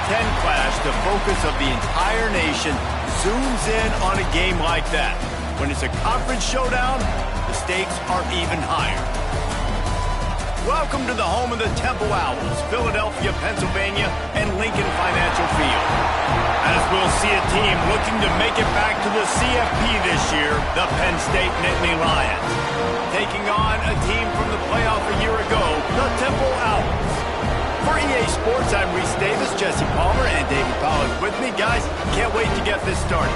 Ten clash, the focus of the entire nation zooms in on a game like that. When it's a conference showdown, the stakes are even higher. Welcome to the home of the Temple Owls, Philadelphia, Pennsylvania, and Lincoln Financial Field. As we'll see a team looking to make it back to the CFP this year, the Penn State Nittany Lions. Taking on a team from the playoff a year ago, the Temple Owls. For EA Sports, I'm Reese Davis, Jesse Palmer, and David Pollack with me. Guys, can't wait to get this started.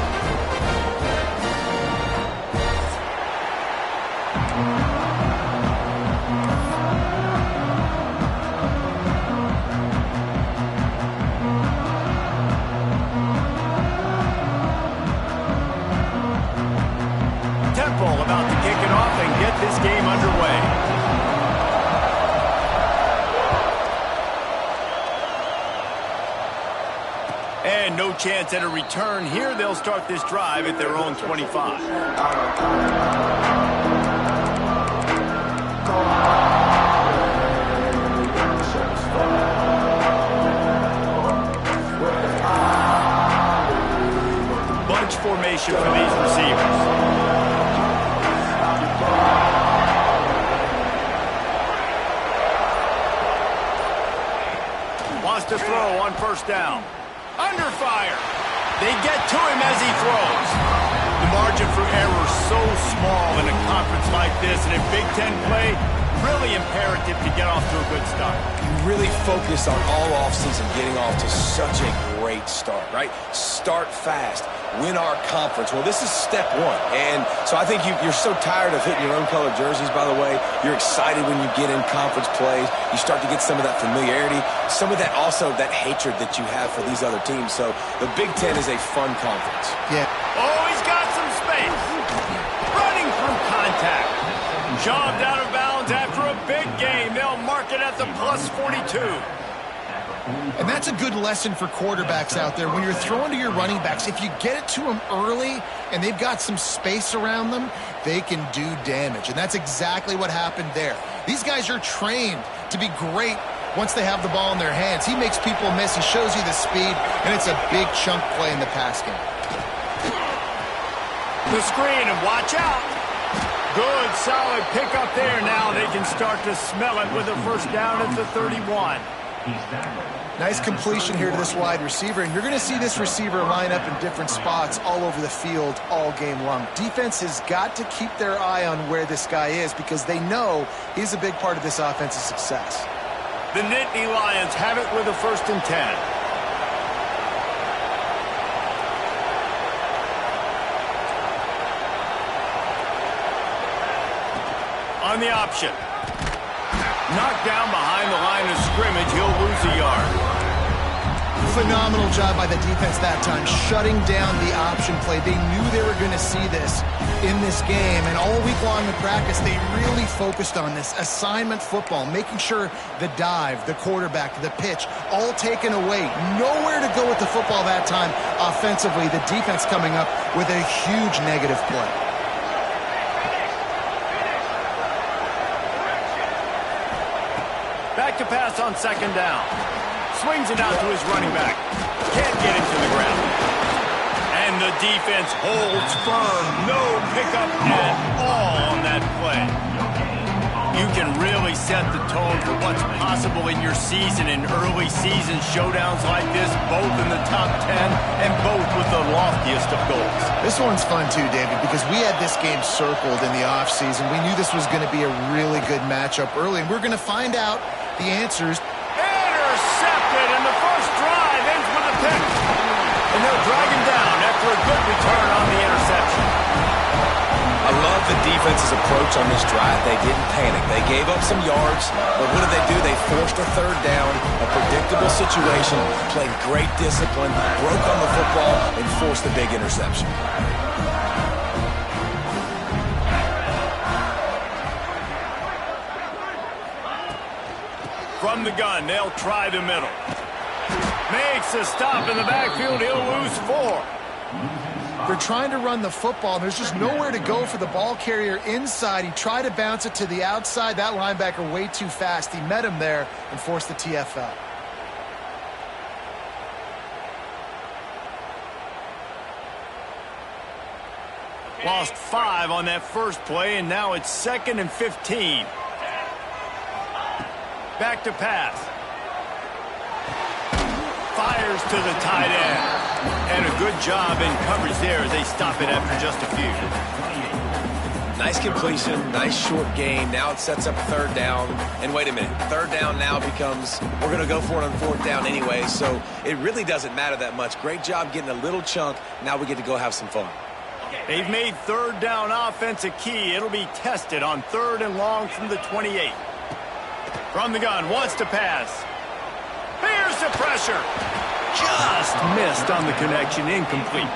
Temple about to kick it off and get this game underway. And no chance at a return here. They'll start this drive at their own 25. Bunch formation for these receivers. Wants to throw on first down. Under fire. They get to him as he throws. The margin for error is so small in a conference like this, and in Big Ten play, really imperative to get off to a good start. You really focus on all offseason getting off to such a great start, right? Start fast. Win our conference. Well, this is step one. And so I think you're so tired of hitting your own color jerseys, by the way. You're excited when you get in conference plays. You start to get some of that familiarity, some of that also that hatred that you have for these other teams. So the Big Ten is a fun conference. Yeah. Oh, he's got some space. Running through contact. Shoved out of bounds after a big game. They'll mark it at the plus 42. And that's a good lesson for quarterbacks out there. When you're throwing to your running backs, if you get it to them early and they've got some space around them, they can do damage. And that's exactly what happened there. These guys are trained to be great once they have the ball in their hands. He makes people miss. He shows you the speed, and it's a big chunk play in the pass game. The screen, and watch out. Good, solid pickup there. Now they can start to smell it with a first down at the 31. Nice completion here to this wide receiver, and you're going to see this receiver line up in different spots all over the field all game long. Defense has got to keep their eye on where this guy is because they know he's a big part of this offense's success. The Nittany Lions have it with a 1st and 10. On the option. Knocked down behind the line of scrimmage. He'll lose a yard. Phenomenal job by the defense that time, shutting down the option play. They knew they were going to see this in this game, and all week long in practice, they really focused on this assignment football, making sure the dive, the quarterback, the pitch, all taken away. Nowhere to go with the football that time offensively. The defense coming up with a huge negative play. Back to pass on 2nd down. Swings it out to his running back. Can't get him to the ground. And the defense holds firm. No pickup at all on that play. You can really set the tone for what's possible in your season in early season showdowns like this, both in the top 10 and both with the loftiest of goals. This one's fun too, David, because we had this game circled in the offseason. We knew this was going to be a really good matchup early, and we're going to find out the answers. Intercepted, and the first drive ends with a pick. And they'll drag him down after a good return on the interception. I love the defense's approach on this drive. They didn't panic. They gave up some yards, but what did they do? They forced a 3rd down, a predictable situation, played great discipline, broke on the football, and forced a big interception. From the gun, they'll try the middle. Makes a stop in the backfield. He'll lose 4. They're trying to run the football, and there's just nowhere to go for the ball carrier inside. He tried to bounce it to the outside. That linebacker way too fast. He met him there and forced the TFL. Lost 5 on that first play, and now it's 2nd and 15. Back to pass. Fires to the tight end. And a good job in coverage there as they stop it after just a few. Nice completion, nice short gain. Now it sets up 3rd down. And wait a minute, 3rd down now becomes, we're going to go for it on 4th down anyway, so it really doesn't matter that much. Great job getting a little chunk. Now we get to go have some fun. They've made 3rd down offense a key. It'll be tested on 3rd and long from the 28. From the gun, wants to pass. Here's the pressure. Just missed on the connection, incomplete.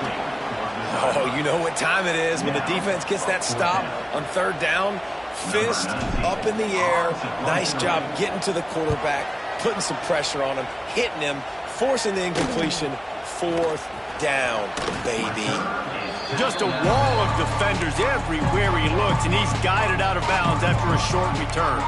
Oh, you know what time it is when the defense gets that stop on 3rd down. Fist up in the air. Nice job getting to the quarterback, putting some pressure on him, hitting him, forcing the incompletion. 4th down, baby. Just a wall of defenders everywhere he looks, and he's guided out of bounds after a short return.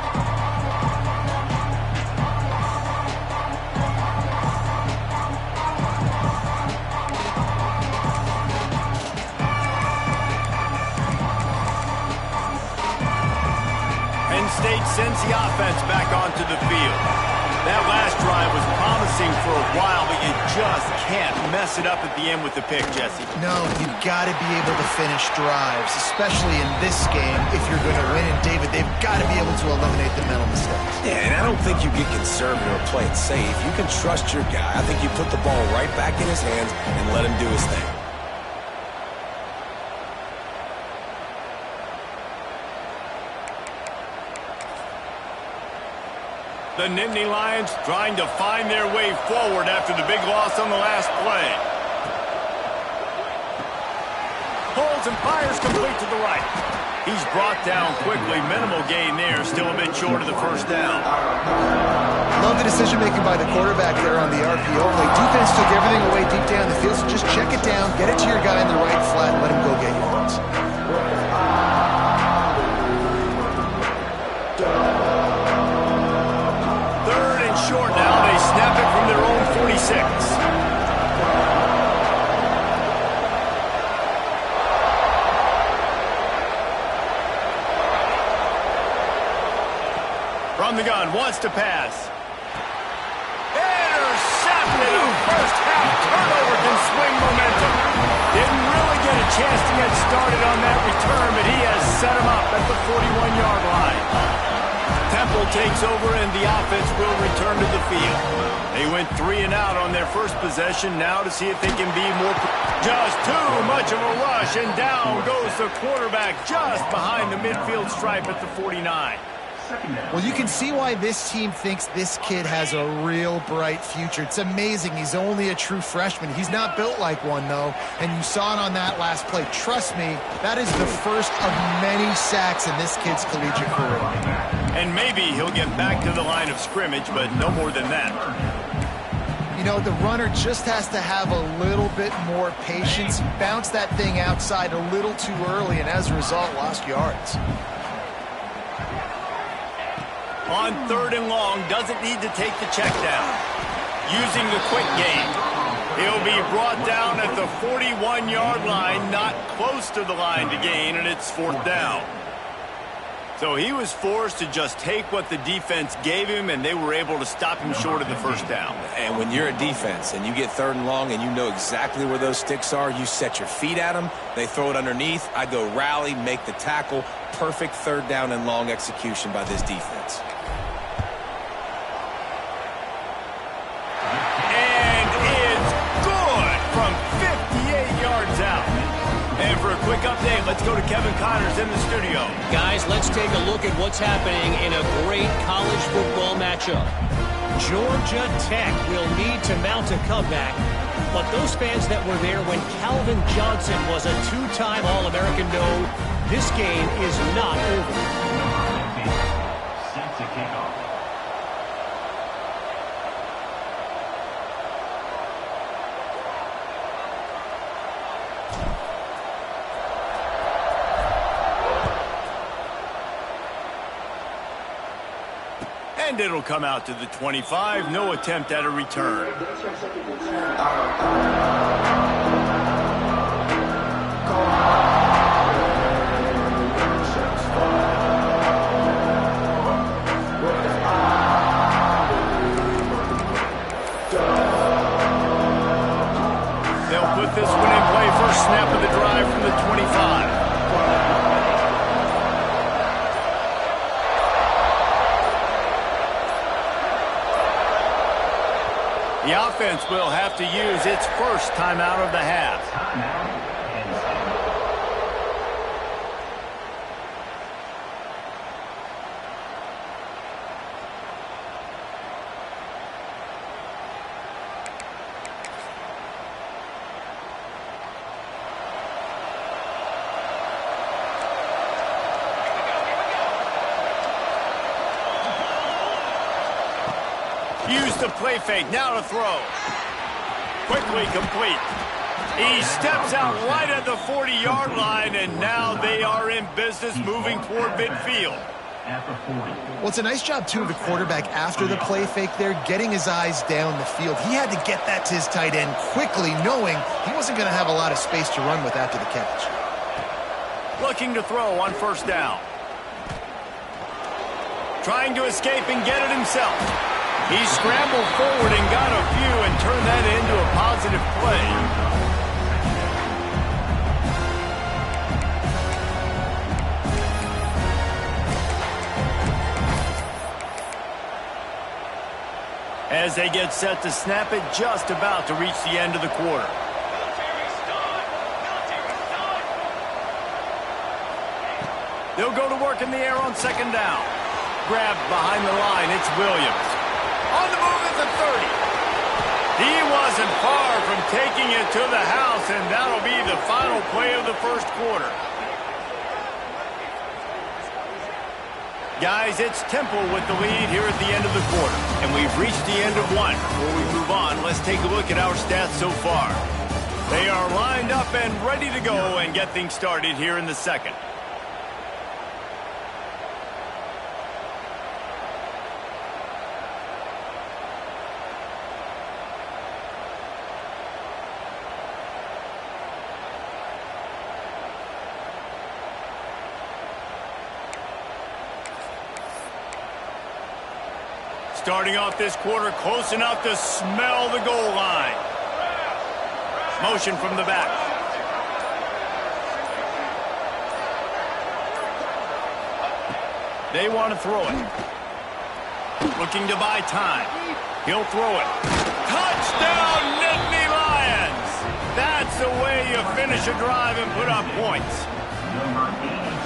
Penn State sends the offense back onto the field. That last drive was promising for a while, but you just can't mess it up at the end with the pick, Jesse. No, you've got to be able to finish drives, especially in this game if you're going to win. And, David, they've got to be able to eliminate the mental mistakes. Yeah, and I don't think you get conservative or play it safe. You can trust your guy. I think you put the ball right back in his hands and let him do his thing. The Nittany Lions trying to find their way forward after the big loss on the last play. Pulls and fires complete to the right. He's brought down quickly. Minimal gain there. Still a bit short of the 1st down. Love the decision-making by the quarterback there on the RPO play. Defense took everything away deep down the field, so just check it down, get it to your guy in the right flat, and let him go get yards. Short now. They snap it from their own 46. From the gun, wants to pass. Intercepted. A first half turnover can swing momentum. Didn't really get a chance to get started on that return, but he has set him up at the 41-yard line. Temple takes over, and the offense will return to the field. They went 3 and out on their first possession. Now to see if they can be more... Just too much of a rush, and down goes the quarterback just behind the midfield stripe at the 49. Well, you can see why this team thinks this kid has a real bright future. It's amazing. He's only a true freshman. He's not built like one, though, and you saw it on that last play. Trust me, that is the first of many sacks in this kid's collegiate career. And maybe he'll get back to the line of scrimmage, but no more than that. You know, the runner just has to have a little bit more patience. He bounced that thing outside a little too early, and as a result, lost yards. On 3rd and long, doesn't need to take the check down. Using the quick game. He'll be brought down at the 41-yard line, not close to the line to gain, and it's 4th down. So he was forced to just take what the defense gave him, and they were able to stop him short of the 1st down. And when you're a defense and you get 3rd and long and you know exactly where those sticks are, you set your feet at them, they throw it underneath, I go rally, make the tackle. Perfect 3rd down and long execution by this defense. And it's good from 58 yards out. And for a quick update, let's go to Kevin Connors in the studio. Guys, let's take a look at what's happening in a great college football matchup. Georgia Tech will need to mount a comeback, but those fans that were there when Calvin Johnson was a 2-time All-American know this game is not over. Set to kick off. And it'll come out to the 25. No attempt at a return. offense will have to use its first timeout of the half. Use the play fake, now to throw. Quickly complete. He steps out right at the 40-yard line, and now they are in business moving toward midfield. Well, it's a nice job, too, of the quarterback after the play fake there, getting his eyes down the field. He had to get that to his tight end quickly, knowing he wasn't going to have a lot of space to run with after the catch. Looking to throw on first down. Trying to escape and get it himself. He scrambled forward and got a few and turned that into a positive play. As they get set to snap it, just about to reach the end of the quarter. They'll go to work in the air on second down. Grabbed behind the line, it's Williams. On the move at the 30. He wasn't far from taking it to the house, and that'll be the final play of the first quarter. Guys, it's Temple with the lead here at the end of the quarter, and we've reached the end of one. Before we move on, let's take a look at our stats so far. They are lined up and ready to go and get things started here in the second. Starting off this quarter close enough to smell the goal line. Motion from the back. They want to throw it. Looking to buy time. He'll throw it. Touchdown, Nittany Lions! That's the way you finish a drive and put up points.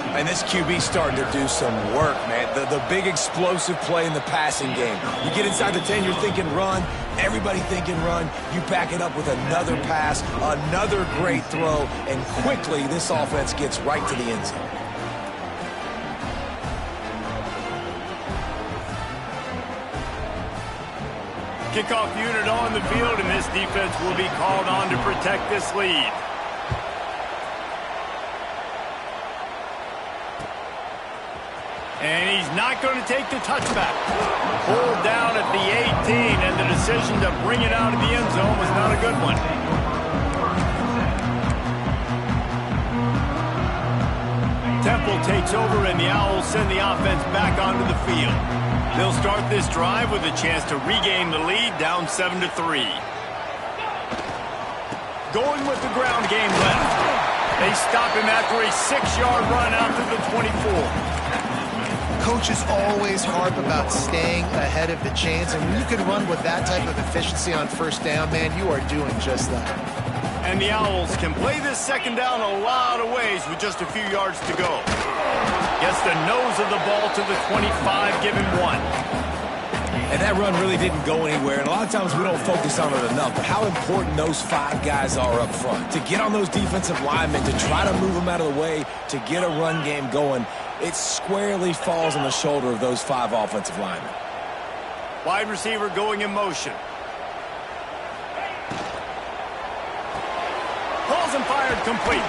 And this QB starting to do some work, man. The big explosive play in the passing game. You get inside the 10, you're thinking run. Everybody thinking run. You back it up with another pass, another great throw, and quickly this offense gets right to the end zone. Kickoff unit on the field, and this defense will be called on to protect this lead. And he's not going to take the touchback. Pulled down at the 18, and the decision to bring it out of the end zone was not a good one. Temple takes over, and the Owls send the offense back onto the field. They'll start this drive with a chance to regain the lead, down 7-3. Going with the ground game left. They stop him after a 6-yard run out to the 24. Coaches always harp about staying ahead of the chains, and when you can run with that type of efficiency on first down, man, you are doing just that. And the Owls can play this second down a lot of ways with just a few yards to go. Gets the nose of the ball to the 25, giving one. And that run really didn't go anywhere, and a lot of times we don't focus on it enough, but how important those 5 guys are up front. To get on those defensive linemen, to try to move them out of the way, to get a run game going, it squarely falls on the shoulder of those 5 offensive linemen. Wide receiver going in motion. Pulls and fired complete.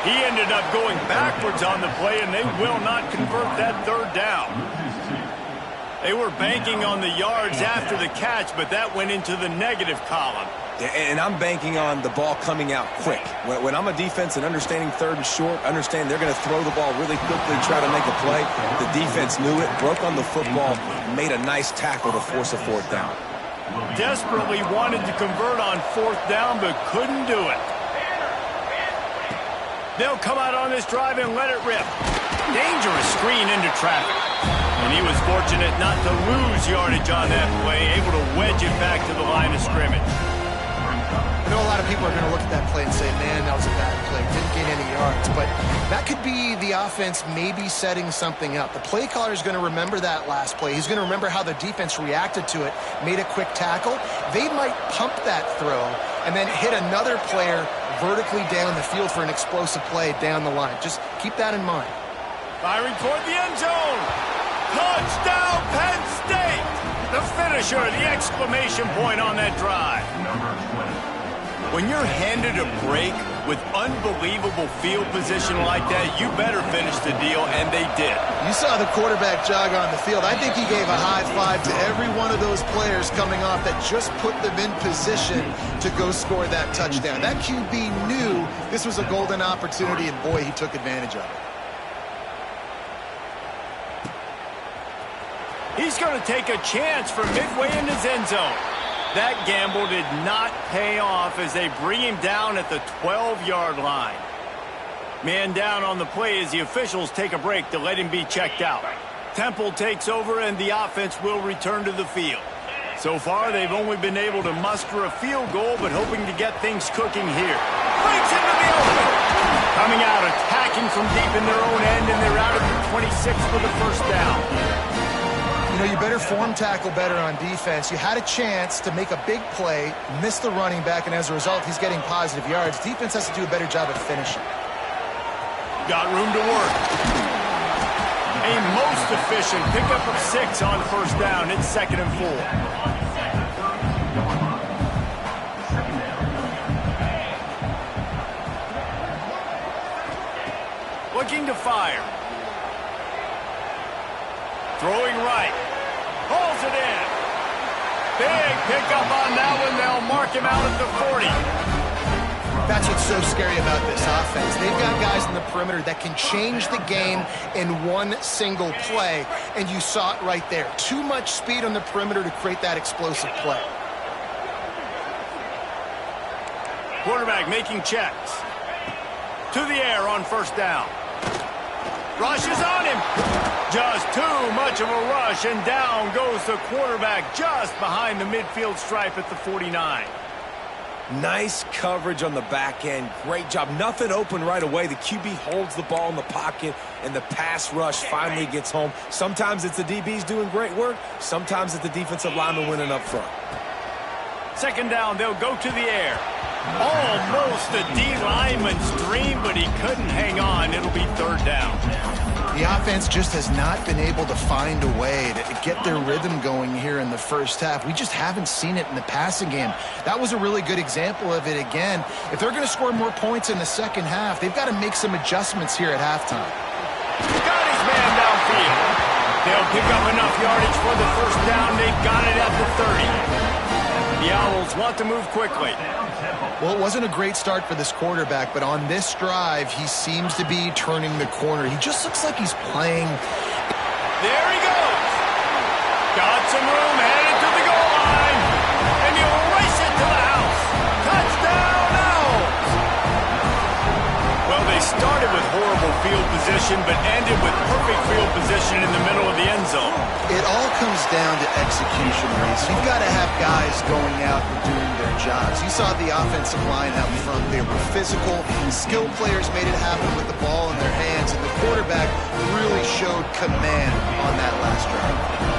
He ended up going backwards on the play, and they will not convert that third down. They were banking on the yards after the catch, but that went into the negative column. And I'm banking on the ball coming out quick. When I'm a defense and understanding third and short, understand they're going to throw the ball really quickly, try to make a play. The defense knew it, broke on the football, made a nice tackle to force a fourth down. Desperately wanted to convert on fourth down, but couldn't do it. They'll come out on this drive and let it rip. Dangerous screen into traffic. And he was fortunate not to lose yardage on that play, able to wedge it back to the line of scrimmage. I know a lot of people are going to look at that play and say, man, that was a bad play. Didn't gain any yards. But that could be the offense maybe setting something up. The play caller is going to remember that last play. He's going to remember how the defense reacted to it, made a quick tackle. They might pump that throw and then hit another player vertically down the field for an explosive play down the line. Just keep that in mind. Firing toward the end zone. Touchdown, Penn State! The finisher, the exclamation point on that drive. When you're handed a break with unbelievable field position like that, you better finish the deal, and they did. You saw the quarterback jog on the field. I think he gave a high five to every one of those players coming off that just put them in position to go score that touchdown. That QB knew this was a golden opportunity, and boy, he took advantage of it. He's going to take a chance from midway in his end zone. That gamble did not pay off as they bring him down at the 12-yard line. Man down on the play as the officials take a break to let him be checked out. Temple takes over and the offense will return to the field. So far, they've only been able to muster a field goal, but hoping to get things cooking here. Breaks into the open. Coming out, attacking from deep in their own end, and they're out at the 26 for the first down. You know, you better form tackle better on defense. You had a chance to make a big play, miss the running back, and as a result, he's getting positive yards. Defense has to do a better job of finishing. Got room to work. A most efficient pickup of 6 on first down. It's 2nd and 4. Looking to fire. Throwing right. Pulls it in. Big pickup on that one. They'll mark him out at the 40. That's what's so scary about this offense. They've got guys in the perimeter that can change the game in one single play, and you saw it right there. Too much speed on the perimeter to create that explosive play. Quarterback making checks. To the air on first down. Rush is on him. Just too much of a rush, and down goes the quarterback just behind the midfield stripe at the 49. Nice coverage on the back end. Great job. Nothing open right away. The QB holds the ball in the pocket, and the pass rush finally gets home. Sometimes it's the DBs doing great work. Sometimes it's the defensive lineman winning up front. 2nd down, they'll go to the air. Almost a D lineman's dream, but he couldn't hang on. It'll be 3rd down. The offense just has not been able to find a way to get their rhythm going here in the first half. We just haven't seen it in the passing game. That was a really good example of it again. If they're going to score more points in the second half, they've got to make some adjustments here at halftime. Got his man downfield. They'll pick up enough yardage for the first down. They've got it at the 30. The Owls want to move quickly. Well, it wasn't a great start for this quarterback, but on this drive, he seems to be turning the corner. He just looks like he's playing. There he goes. Got some room, headed to the goal line. And he'll race it to the house. Touchdown, Owls. Well, they started with horrible field position, but ended with perfect field position in the middle of the end zone. It all comes down to execution, Reese. You've got to have guys going out and doing their jobs. You saw the offensive line out front. They were physical. Skilled players made it happen with the ball in their hands, and the quarterback really showed command on that last drive.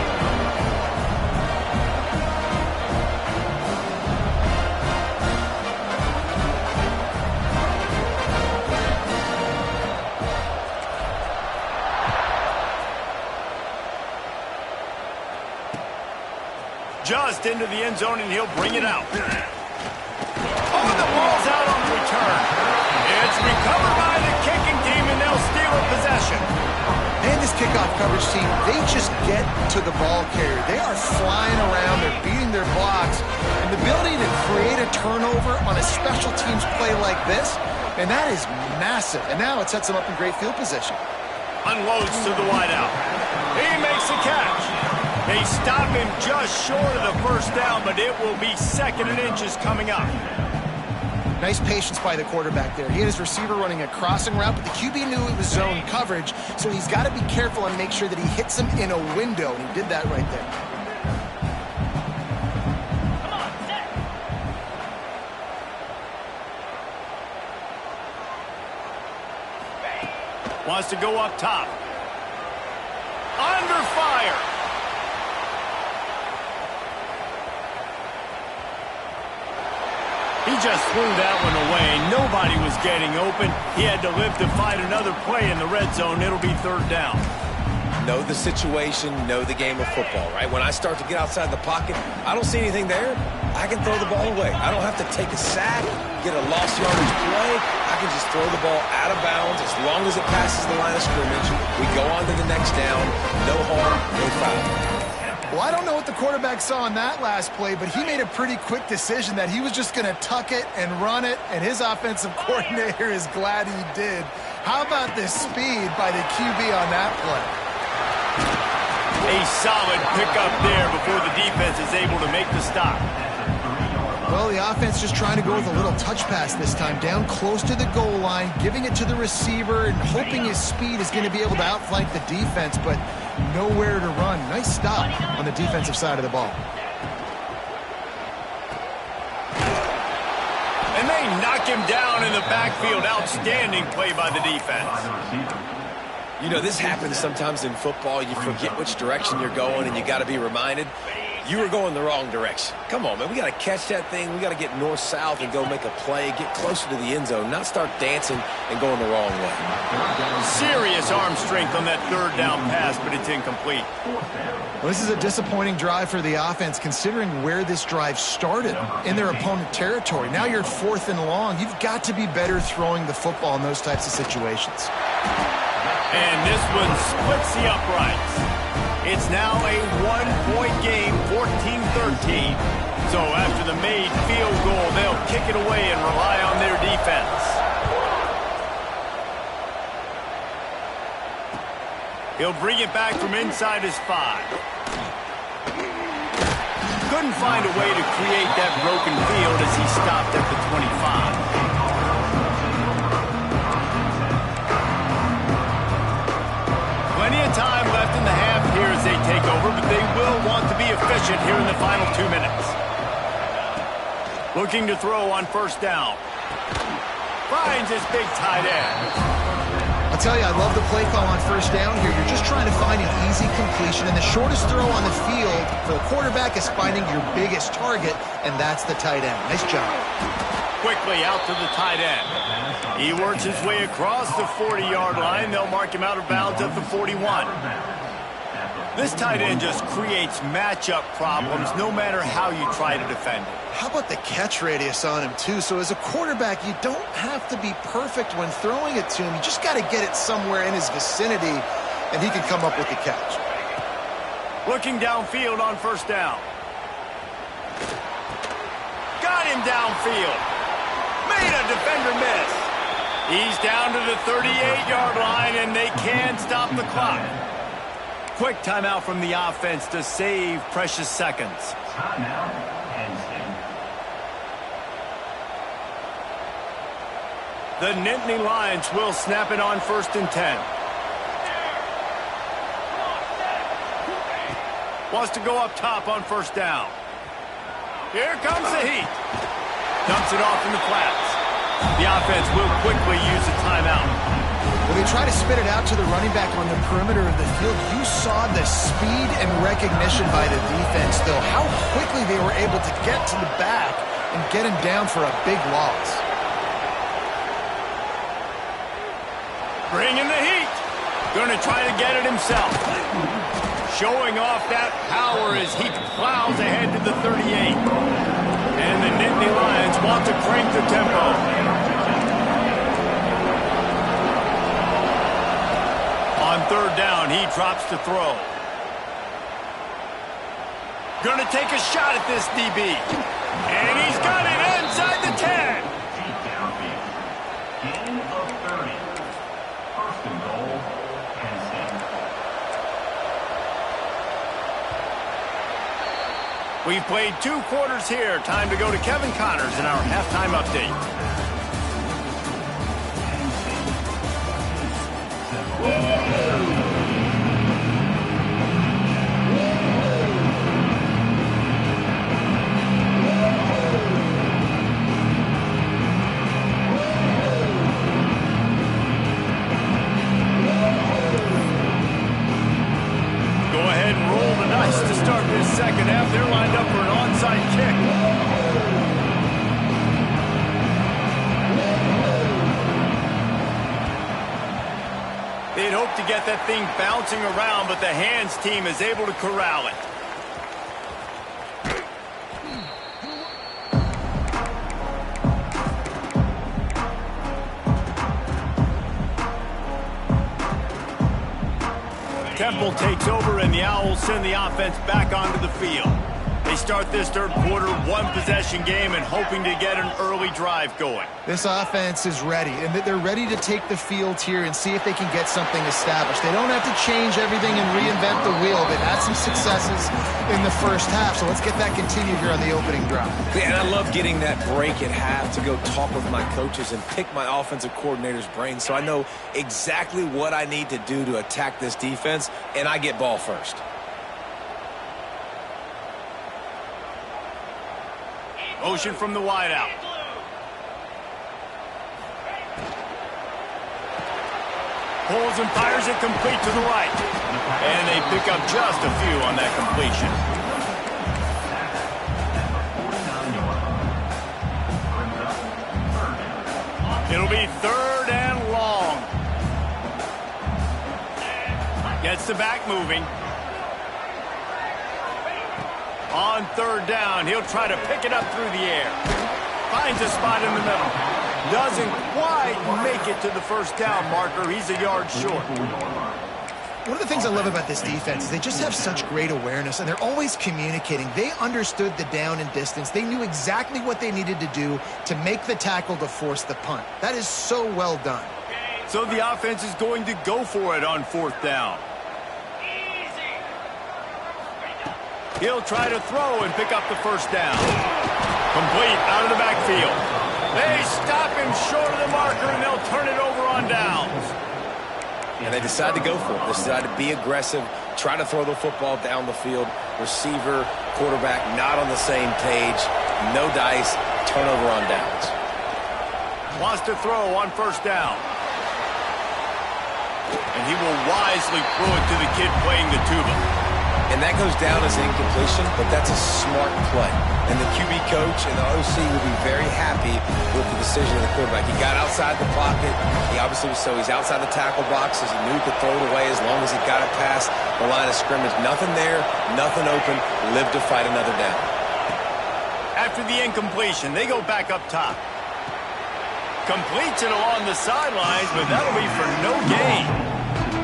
Just into the end zone, and he'll bring it out. Oh, the ball's out on return. It's recovered by the kicking team, and they'll steal a possession. And this kickoff coverage team, they just get to the ball carrier. They are flying around. They're beating their blocks. And the ability to create a turnover on a special teams play like this, and that is massive. And now it sets them up in great field position. Unloads to the wideout. He makes the catch. They stop him just short of the first down, but it will be 2nd and inches coming up. Nice patience by the quarterback there. He had his receiver running a crossing route, but the QB knew it was zone coverage, so he's got to be careful and make sure that he hits him in a window, and he did that right there. Wants to go up top. Under fire. He just threw that one away. Nobody was getting open. He had to live to fight another play in the red zone. It'll be third down. Know the situation, know the game of football, right? When I start to get outside the pocket, I don't see anything there, I can throw the ball away. I don't have to take a sack, get a lost yardage play. I can just throw the ball out of bounds as long as it passes the line of scrimmage. We go on to the next down. No harm, no foul. Well, I don't know what the quarterback saw on that last play, but he made a pretty quick decision that he was just going to tuck it and run it, and his offensive coordinator is glad he did. How about the speed by the QB on that play? A solid pickup there before the defense is able to make the stop. Well, the offense just trying to go with a little touch pass this time, down close to the goal line, giving it to the receiver and hoping his speed is going to be able to outflank the defense, but nowhere to run. Nice stop on the defensive side of the ball. And they knock him down in the backfield. Outstanding play by the defense. You know, this happens sometimes in football. You forget which direction you're going, and you got to be reminded you were going the wrong direction. Come on, man. We got to catch that thing. We got to get north-south and go make a play, get closer to the end zone, not start dancing and going the wrong way. Serious arm strength on that third down pass, but it's incomplete. Well, this is a disappointing drive for the offense, considering where this drive started in their opponent territory. Now you're 4th and long. You've got to be better throwing the football in those types of situations. And this one splits the uprights. It's now a 1-point game, 14-13. So after the made field goal, they'll kick it away and rely on their defense. He'll bring it back from inside his 5. Couldn't find a way to create that broken field as he stopped at the 25. Plenty of time left in the half here as they take over, but they will want to be efficient here in the final 2 minutes. Looking to throw on first down. Finds his big tight end. I'll tell you, I love the play call on first down here. You're just trying to find an easy completion, and the shortest throw on the field for the quarterback is finding your biggest target, and that's the tight end. Nice job. Quickly out to the tight end. He works his way across the 40-yard line. They'll mark him out of bounds at the 41. This tight end just creates matchup problems no matter how you try to defend it. How about the catch radius on him, too? So as a quarterback, you don't have to be perfect when throwing it to him. You just got to get it somewhere in his vicinity, and he can come up with the catch. Looking downfield on first down. Got him downfield. Made a defender miss. He's down to the 38-yard line, and they can't stop the clock. Quick timeout from the offense to save precious seconds. The Nittany Lions will snap it on 1st and 10. Wants to go up top on first down. Here comes the heat. Dumps it off in the flats. The offense will quickly use a timeout. When they try to spit it out to the running back on the perimeter of the field, you saw the speed and recognition by the defense, though, how quickly they were able to get to the back and get him down for a big loss. Bringing the heat. Going to try to get it himself. Showing off that power as he plows ahead to the 38. And the Nittany Lions want to crank the tempo. On third down, he drops to throw. Going to take a shot at this DB. And he's got it inside the 10. Gain of 30. 1st and goal, Penn. We've played 2 quarters here. Time to go to Kevin Connors in our halftime update. To start this second half, they're lined up for an onside kick. They'd hoped to get that thing bouncing around, but the hands team is able to corral it. Temple takes over, and the Owls send the offense back onto the field. They start this third quarter, 1-possession game, and hoping to get an early drive going. This offense is ready, and they're ready to take the field here and see if they can get something established. They don't have to change everything and reinvent the wheel. They've had some successes in the first half, so let's get that continued here on the opening drive. And I love getting that break at half to go talk with my coaches and pick my offensive coordinator's brain so I know exactly what I need to do to attack this defense, and I get ball first. Motion from the wideout. Pulls and fires it complete to the right. And they pick up just a few on that completion. It'll be 3rd and long. Gets the back moving. On 3rd down, he'll try to pick it up through the air. Finds a spot in the middle. Doesn't quite make it to the first down marker. He's a yard short. One of the things I love about this defense is they just have such great awareness, and they're always communicating. They understood the down and distance. They knew exactly what they needed to do to make the tackle to force the punt. That is so well done. So the offense is going to go for it on 4th down. He'll try to throw and pick up the first down. Complete out of the backfield. They stop him short of the marker, and they'll turn it over on downs. And they decide to go for it. They decide to be aggressive, try to throw the football down the field. Receiver, quarterback not on the same page. No dice, turnover on downs. Wants to throw on 1st down. And he will wisely throw it to the kid playing the tuba. And that goes down as an incompletion, but that's a smart play. And the QB coach and the OC will be very happy with the decision of the quarterback. He got outside the pocket. He obviously was he's outside the tackle boxes. He knew he could throw it away as long as he got it past the line of scrimmage. Nothing there, nothing open. Live to fight another down. After the incompletion, they go back up top. Completes it along the sidelines, but that'll be for no gain.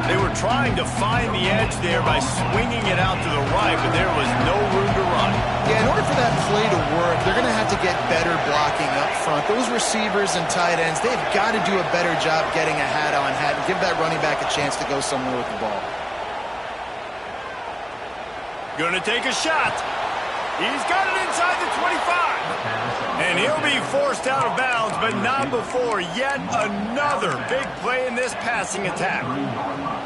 They were trying to find the edge there by swinging it out to the right, but there was no room to run. Yeah, in order for that play to work, they're going to have to get better blocking up front. Those receivers and tight ends, they've got to do a better job getting a hat-on-hat and give that running back a chance to go somewhere with the ball. Gonna take a shot. He's got it inside the 25. And he'll be forced out of bounds, but not before yet another big play in this passing attack.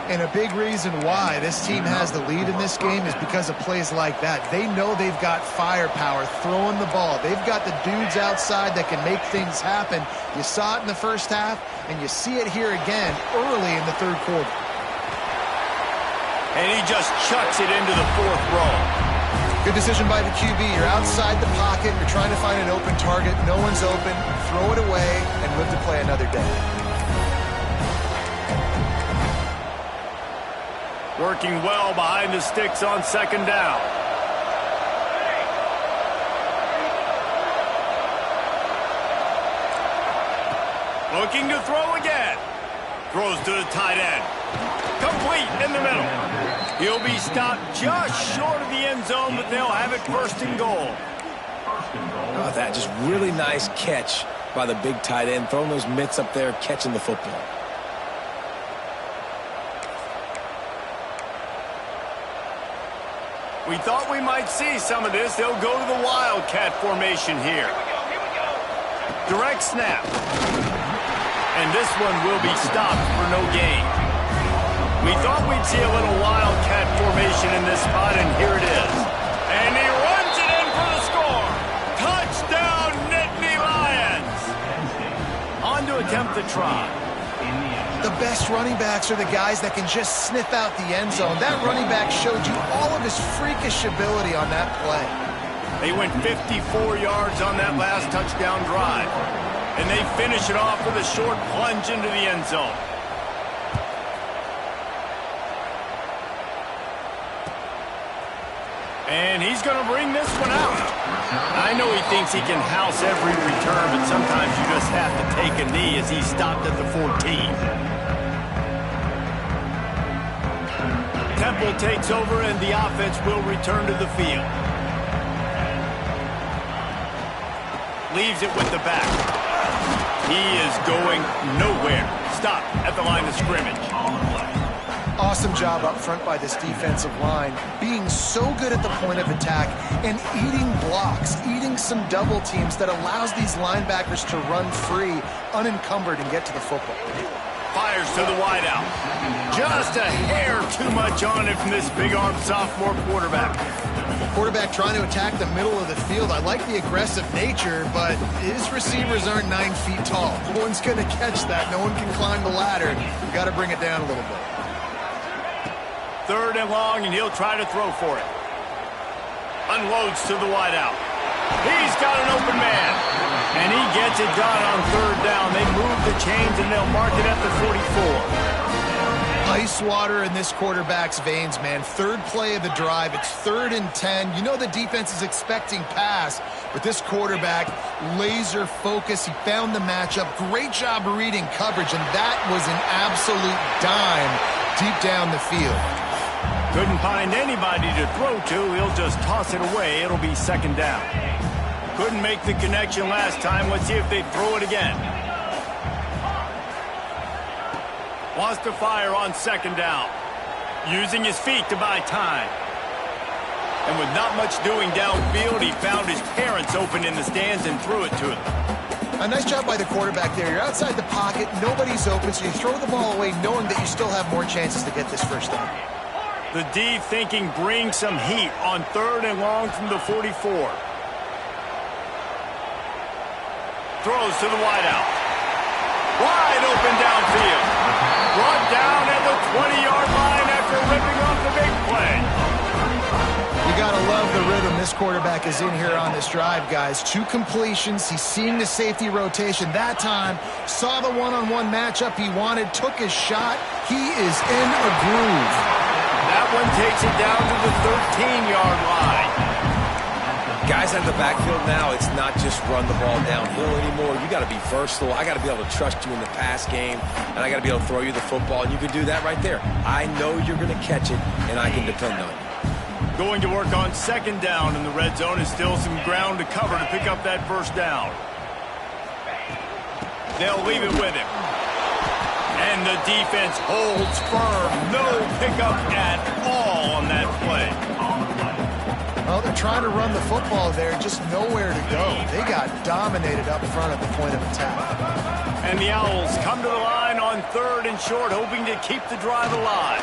And a big reason why this team has the lead in this game is because of plays like that. They know they've got firepower throwing the ball. They've got the dudes outside that can make things happen. You saw it in the first half, and you see it here again early in the 3rd quarter. And he just chucks it into the 4th row. Good decision by the QB. You're outside the pocket. You're trying to find an open target. No one's open. Throw it away and live to play another day. Working well behind the sticks on 2nd down. Looking to throw again. Throws to the tight end. Complete in the middle. He'll be stopped just short of the end zone, but they'll have it 1st and goal. Oh, that just really nice catch by the big tight end, throwing those mitts up there, catching the football. We thought we might see some of this. They'll go to the Wildcat formation here. Direct snap. And this one will be stopped for no gain. We thought we'd see a little Wildcat formation in this spot, and here it is. And he runs it in for the score. Touchdown, Nittany Lions. On to attempt the try. The best running backs are the guys that can just sniff out the end zone. That running back showed you all of his freakish ability on that play. They went 54 yards on that last touchdown drive. And they finish it off with a short plunge into the end zone. And he's going to bring this one out. I know he thinks he can house every return, but sometimes you just have to take a knee as he stopped at the 14. Temple takes over and the offense will return to the field. Leaves it with the back. He is going nowhere. Stop at the line of scrimmage. Awesome job up front by this defensive line, being so good at the point of attack and eating blocks, eating some double teams that allows these linebackers to run free, unencumbered, and get to the football. Fires to the wideout. Just a hair too much on it from this big-arm sophomore quarterback. Quarterback trying to attack the middle of the field. I like the aggressive nature, but his receivers aren't 9 feet tall. No one's going to catch that. No one can climb the ladder. You've got to bring it down a little bit. 3rd and long, and he'll try to throw for it. Unloads to the wideout. He's got an open man. And he gets it done on 3rd down. They move the chains, and they'll mark it at the 44. Ice water in this quarterback's veins, man. 3rd play of the drive. It's 3rd and 10. You know the defense is expecting pass, but this quarterback, laser focus. He found the matchup. Great job reading coverage, and that was an absolute dime deep down the field. Couldn't find anybody to throw to. He'll just toss it away. It'll be 2nd down. Couldn't make the connection last time. Let's see if they throw it again. Wants to fire on 2nd down. Using his feet to buy time. And with not much doing downfield, he found his parents open in the stands and threw it to him. A nice job by the quarterback there. You're outside the pocket. Nobody's open, so you throw the ball away knowing that you still have more chances to get this 1st down. The D thinking bring some heat on 3rd and long from the 44. Throws to the wideout. Wide open downfield. Brought down at the 20-yard line after ripping off the big play. You got to love the rhythm this quarterback is in here on this drive, guys. 2 completions. He's seeing the safety rotation. That time, saw the one-on-one matchup he wanted, took his shot. He is in a groove. That one takes it down to the 13-yard line. Guys out of the backfield now, it's not just run the ball downhill anymore. You got to be versatile. I got to be able to trust you in the pass game, and I got to be able to throw you the football, and you can do that right there. I know you're going to catch it, and I can depend on you. Going to work on 2nd down in the red zone. Is still some ground to cover to pick up that 1st down. They'll leave it with him. And the defense holds firm. No pickup at all on that play. Well, they're trying to run the football there, just nowhere to go. They got dominated up front at the point of attack. And the Owls come to the line on 3rd and short, hoping to keep the drive alive.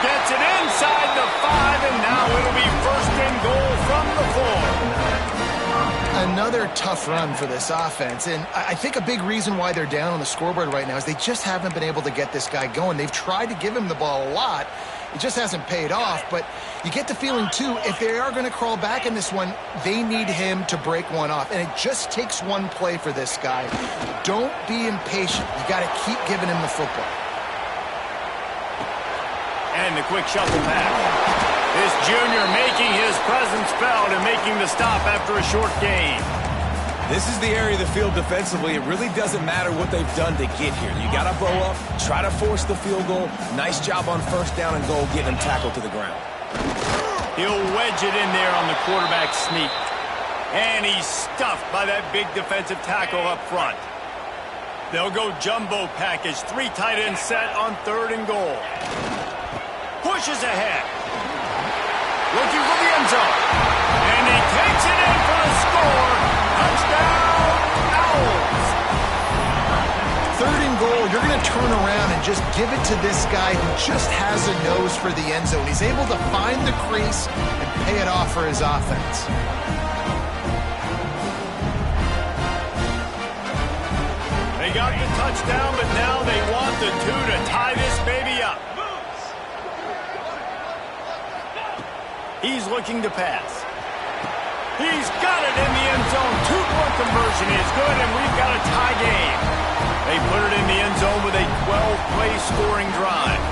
Gets it inside the 5, and now it'll be 1st and goal from the 4. Another tough run for this offense, and I think a big reason why they're down on the scoreboard right now is they just haven't been able to get this guy going. They've tried to give him the ball a lot. It just hasn't paid off, but you get the feeling, too, if they are going to crawl back in this one, they need him to break one off, and it just takes one play for this guy. Don't be impatient. You got to keep giving him the football. And the quick shuffle pass. This junior making his presence felt and making the stop after a short gain. This is the area of the field defensively. It really doesn't matter what they've done to get here. You got to bow up, try to force the field goal. Nice job on 1st down and goal, getting him tackled to the ground. He'll wedge it in there on the quarterback sneak. And he's stuffed by that big defensive tackle up front. They'll go jumbo package, 3 tight end set on 3rd and goal. Pushes ahead. looking for the end zone. And he takes it in for the score. Touchdown, Owls. 3rd and goal, you're going to turn around and just give it to this guy who just has a nose for the end zone. He's able to find the crease and pay it off for his offense. They got the touchdown, but now they want the 2 to tie this baby up. He's looking to pass. He's got it in the end zone. 2-point conversion is good, and we've got a tie game. They put it in the end zone with a 12-play scoring drive.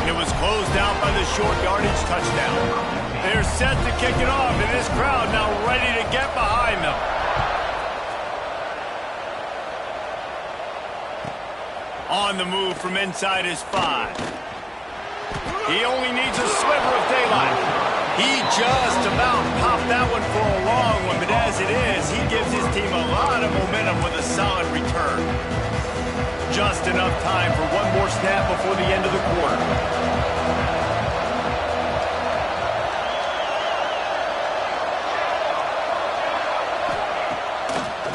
It was closed out by the short yardage touchdown. They're set to kick it off, and this crowd now ready to get behind them. On the move from inside his 5. He only needs a sliver of daylight. He just about popped that one for a long one, but as it is, he gives his team a lot of momentum with a solid return. Just enough time for one more snap before the end of the quarter.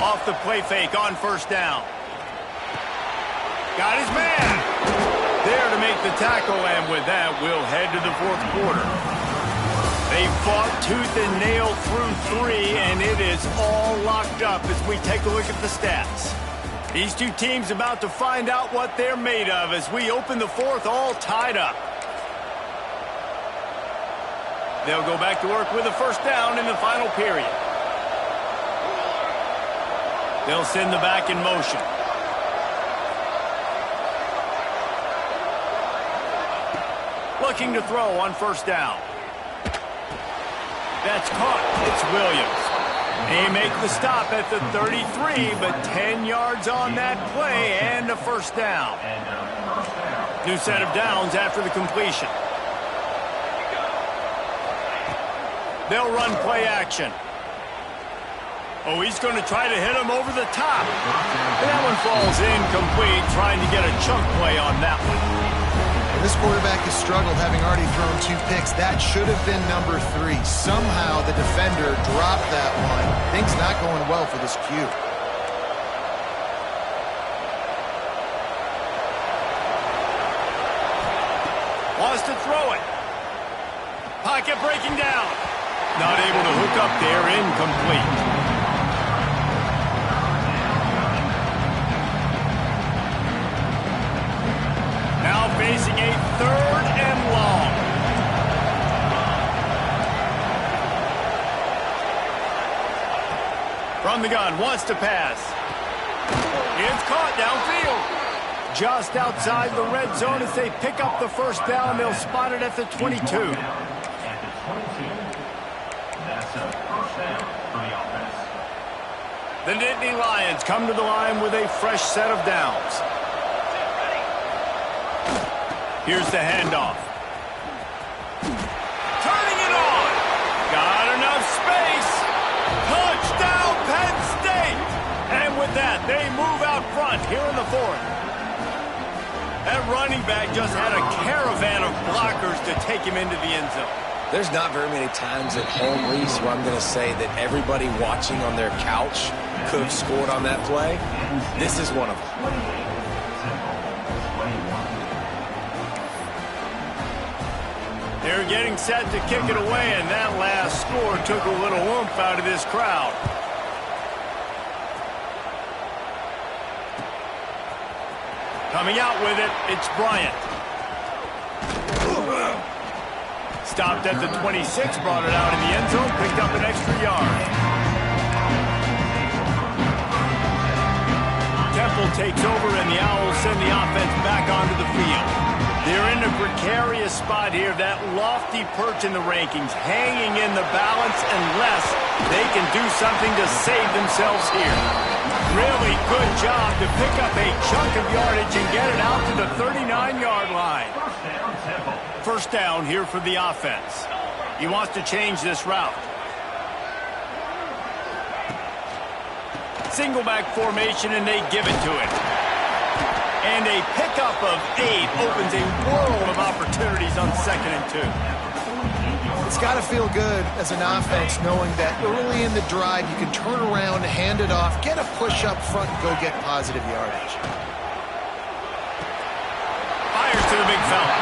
Off the play fake on 1st down. Got his man. There to make the tackle, and with that, we'll head to the 4th quarter. They fought tooth and nail through 3, and it is all locked up as we take a look at the stats. These two teams about to find out what they're made of as we open the 4th all tied up. They'll go back to work with a 1st down in the final period. They'll send the back in motion. Looking to throw on 1st down. That's caught. It's Williams. They make the stop at the 33, but 10 yards on that play and a 1st down. New set of downs after the completion. They'll run play action. Oh, he's going to try to hit him over the top. And that one falls incomplete, trying to get a chunk play on that one. This quarterback has struggled, having already thrown 2 picks. That should have been number 3. Somehow the defender dropped that one. Things not going well for this Q. Wants to throw it. Pocket breaking down. Not able to hook up there, incomplete. Now facing a 3rd and long. From the gun, wants to pass. It's caught downfield. Just outside the red zone as they pick up the 1st down. They'll spot it at the 22. At the 22. That's a 1st down for the offense. The Nittany Lions come to the line with a fresh set of downs. Here's the handoff. Turning it on. Got enough space. Touchdown, Penn State. And with that, they move out front here in the 4th. That running back just had a caravan of blockers to take him into the end zone. There's not very many times at home, Reese, where I'm going to say that everybody watching on their couch could have scored on that play. This is one of them. They're getting set to kick it away, and that last score took a little oomph out of this crowd. Coming out with it, it's Bryant. Stopped at the 26, brought it out in the end zone, picked up an extra yard. Temple takes over, and the Owls send the offense back onto the field. They're in a precarious spot here, that lofty perch in the rankings, hanging in the balance unless they can do something to save themselves here. Really good job to pick up a chunk of yardage and get it out to the 39-yard line. 1st down here for the offense. He wants to change this route. Single back formation, and they give it to him. And a pickup of 8 opens a world of opportunities on 2nd and 2. It's got to feel good as an offense knowing that early in the drive you can turn around, hand it off, get a push up front, and go get positive yardage. Fires to the big fella.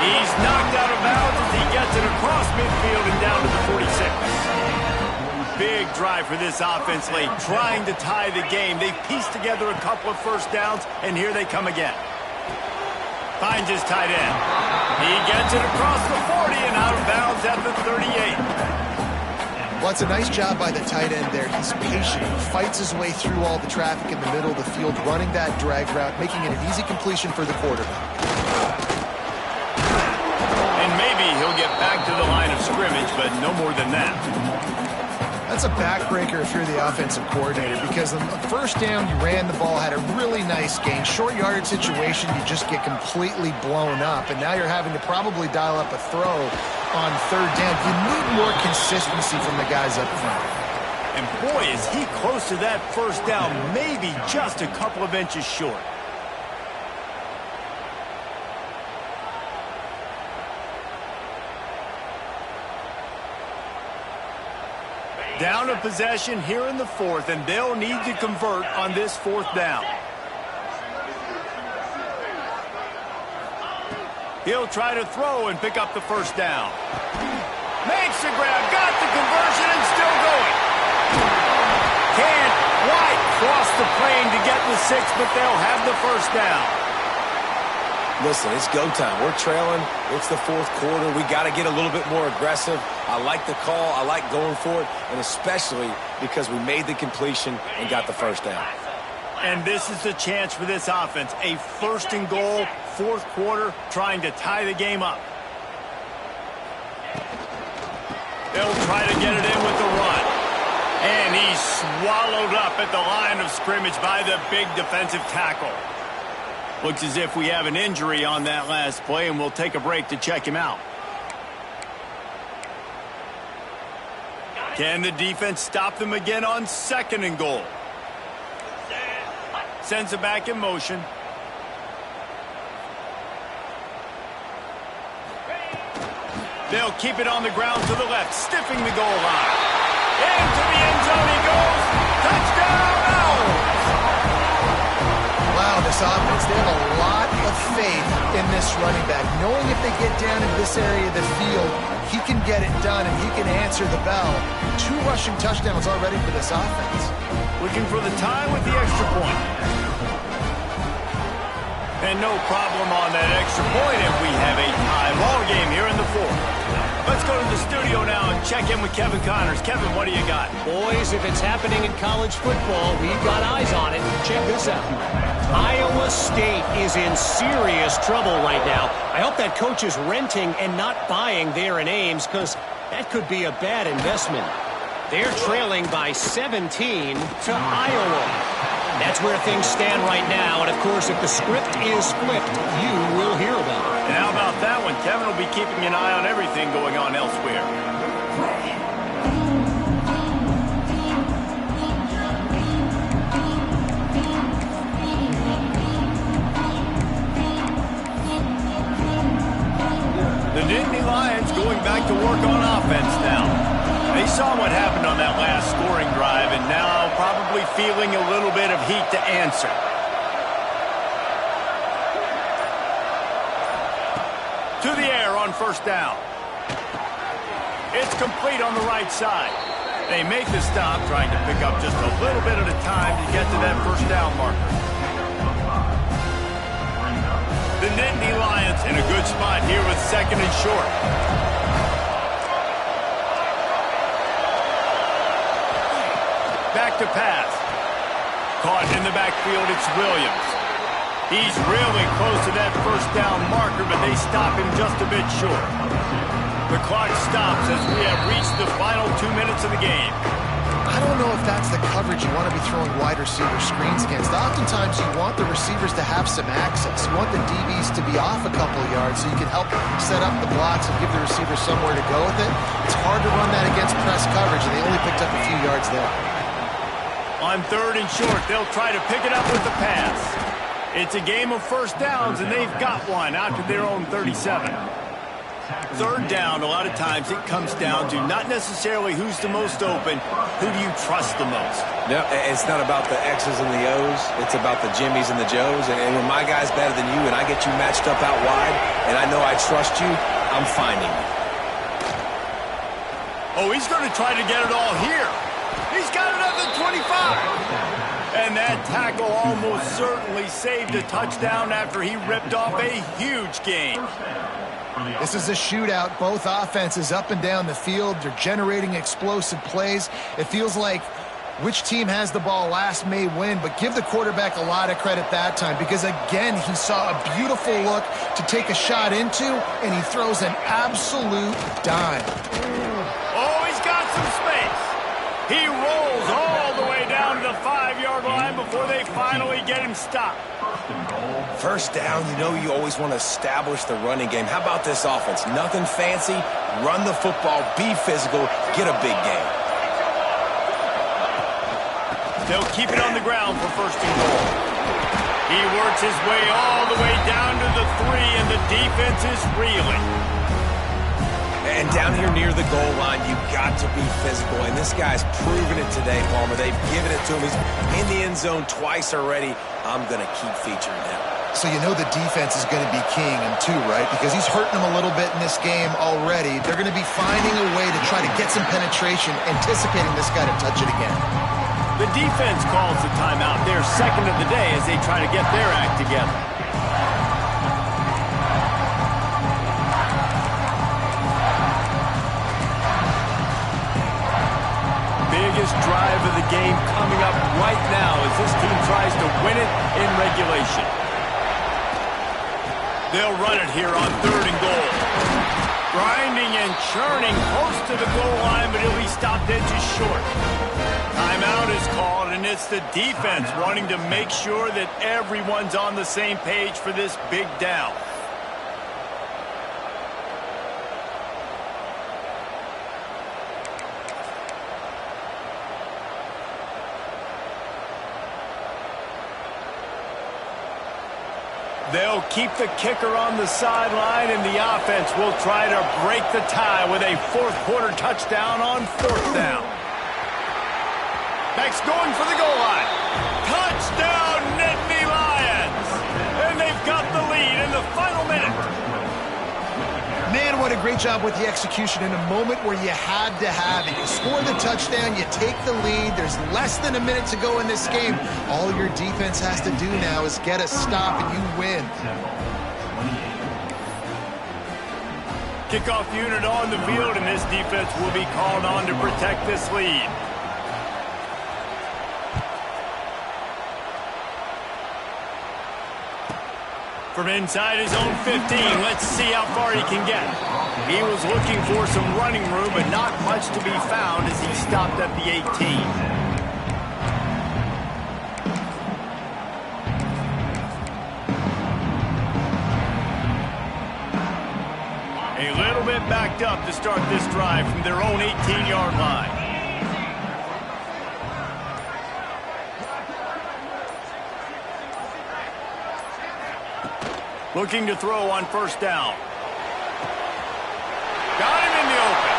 He's knocked out of bounds as he gets it across midfield and down to the 46. Big drive for this offense late, trying to tie the game. They've pieced together a couple of first downs, and here they come again. Finds his tight end. He gets it across the 40 and out of bounds at the 38. Well, it's a nice job by the tight end there. He's patient. He fights his way through all the traffic in the middle of the field, running that drag route, making it an easy completion for the quarterback. And maybe he'll get back to the line of scrimmage, but no more than that. That's a backbreaker if you're the offensive coordinator, because on the first down, you ran the ball, had a really nice gain. Short yardage situation, you just get completely blown up, and now you're having to probably dial up a throw on 3rd down. You need more consistency from the guys up front. And boy, is he close to that first down, maybe just a couple of inches short. Down a possession here in the 4th, and they'll need to convert on this 4th down. He'll try to throw and pick up the first down. Makes the grab, got the conversion, and still going. Can't quite cross the plane to get the 6, but they'll have the first down. Listen, it's go time. We're trailing. It's the 4th quarter. We got to get a little bit more aggressive. I like the call. I like going for it, and especially because we made the completion and got the first down. And this is the chance for this offense. A 1st and goal, 4th quarter, trying to tie the game up. They'll try to get it in with the run. And he's swallowed up at the line of scrimmage by the big defensive tackle. Looks as if we have an injury on that last play, and we'll take a break to check him out. Can the defense stop them again on 2nd and goal? Sends it back in motion. They'll keep it on the ground to the left, stiffing the goal line. Into the end zone he goes. Touchdown, Owls! Wow, this offense, they have a lot of faith in this running back, knowing if they get down into this area of the field, he can get it done and he can answer the bell. 2 rushing touchdowns already for this offense. Looking for the tie with the extra point. And no problem on that extra point, and we have a tie ball game here in the 4th. Let's go to the studio now and check in with Kevin Connors. Kevin, what do you got? Boys, if it's happening in college football, we've got eyes on it. Check this out. Iowa State is in serious trouble right now. I hope that coach is renting and not buying there in Ames, because that could be a bad investment. They're trailing by 17 to Iowa. That's where things stand right now, and of course, if the script is flipped, you will hear about it. And how about that one? Kevin will be keeping an eye on everything going on elsewhere. The Nittany Lions going back to work on offense now. They saw what happened on that last scoring drive, and now probably feeling a little bit of heat to answer. To the air on 1st down. It's complete on the right side. They make the stop, trying to pick up just a little bit at a time to get to that 1st down marker. The Nittany Lions in a good spot here with 2nd and short. Back to pass. Caught in the backfield, it's Williams. He's really close to that 1st down marker, but they stop him just a bit short. The clock stops as we have reached the final 2 minutes of the game. I don't know if that's the coverage you want to be throwing wide receiver screens against. Oftentimes, you want the receivers to have some access. You want the DBs to be off a couple of yards so you can help set up the blocks and give the receiver somewhere to go with it. It's hard to run that against press coverage, and they only picked up a few yards there. On 3rd and short, they'll try to pick it up with the pass. It's a game of first downs, and they've got one out to their own 37. Third down, a lot of times it comes down to not necessarily who's the most open, who do you trust the most? No, it's not about the X's and the O's. It's about the Jimmys and the Joes. And when my guy's better than you and I get you matched up out wide and I know I trust you, I'm finding you. Oh, he's going to try to get it all here. He's got it at the 25. And that tackle almost certainly saved a touchdown after he ripped off a huge gain. This is a shootout. Both offenses up and down the field. They're generating explosive plays. It feels like which team has the ball last may win, but give the quarterback a lot of credit that time because, again, he saw a beautiful look to take a shot into, and he throws an absolute dime. Oh, he's got some space. He rolls all the way down to the 5-yard line before they finally get him stopped. First down, you know you always want to establish the running game. How about this offense? Nothing fancy. Run the football, be physical, get a big gain. They'll keep it on the ground for first and goal. He works his way all the way down to the 3, and the defense is reeling. And down here near the goal line, you've got to be physical. And this guy's proven it today, Palmer. They've given it to him. He's in the end zone twice already. I'm going to keep featuring him. So you know the defense is going to be keying him too, right? Because he's hurting them a little bit in this game already. They're going to be finding a way to try to get some penetration, anticipating this guy to touch it again. The defense calls the timeout. They're second of the day as they try to get their act together. Biggest drive of the game coming up right now as this team tries to win it in regulation. They'll run it here on 3rd and goal. Grinding and churning close to the goal line, but he'll be stopped edges short. Timeout is called, and it's the defense wanting to make sure that everyone's on the same page for this big down. They'll keep the kicker on the sideline, and the offense will try to break the tie with a 4th-quarter touchdown on 4th down. Beck's going for the goal line. Touchdown, Nittany Lions! And they've got the lead in the final minute. Man, what a great job with the execution in a moment where you had to have it. You score the touchdown, you take the lead. There's less than a minute to go in this game. All your defense has to do now is get a stop, and you win. Kickoff unit on the field, and this defense will be called on to protect this lead. From inside his own 15, let's see how far he can get. He was looking for some running room, but not much to be found as he stopped at the 18. A little bit backed up to start this drive from their own 18-yard line. Looking to throw on 1st down. Got him in the open.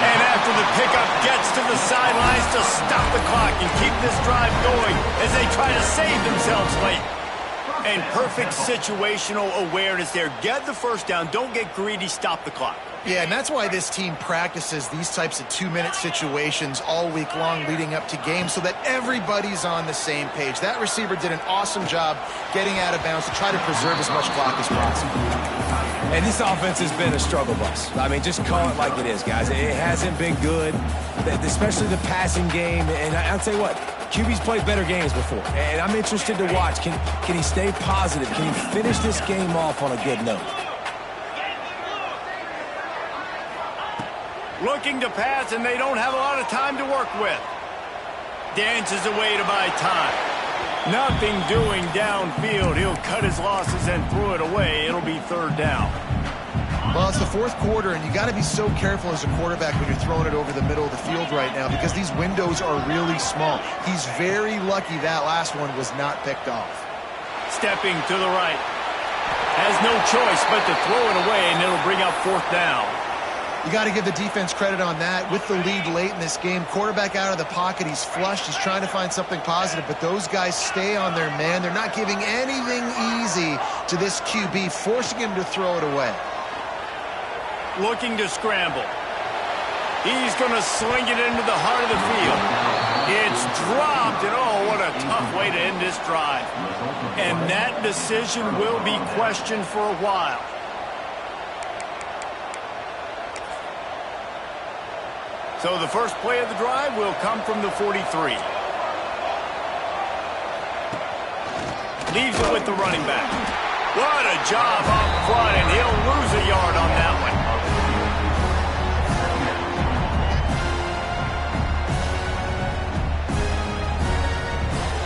And after the pickup gets to the sidelines to stop the clock and keep this drive going as they try to save themselves late. And perfect situational awareness there. Get the 1st down. Don't get greedy. Stop the clock. Yeah, and that's why this team practices these types of 2-minute situations all week long leading up to games so that everybody's on the same page. That receiver did an awesome job getting out of bounds to try to preserve as much clock as possible. And this offense has been a struggle bus. I mean, just call it like it is, guys. It hasn't been good, especially the passing game. And I'll tell you what, QB's played better games before. And I'm interested to watch. Can he stay positive? Can he finish this game off on a good note? Looking to pass, and they don't have a lot of time to work with. Dances away to buy time. Nothing doing downfield. He'll cut his losses and throw it away. It'll be 3rd down. Well, it's the 4th quarter, and you got to be so careful as a quarterback when you're throwing it over the middle of the field right now because these windows are really small. He's very lucky that last one was not picked off. Stepping to the right. Has no choice but to throw it away, and it'll bring up 4th down. You got to give the defense credit on that. With the lead late in this game, quarterback out of the pocket, he's flushed, he's trying to find something positive, but those guys stay on their man. They're not giving anything easy to this QB, forcing him to throw it away. Looking to scramble. He's going to sling it into the heart of the field. It's dropped, and oh, what a tough way to end this drive. And that decision will be questioned for a while. So the first play of the drive will come from the 43. Leaves it with the running back. What a job up front, and he'll lose a yard on that one.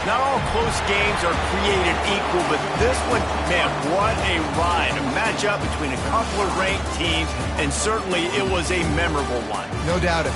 Not all close games are created equal, but this one, man, what a ride. A matchup between a couple of ranked teams, and certainly it was a memorable one. No doubt about it.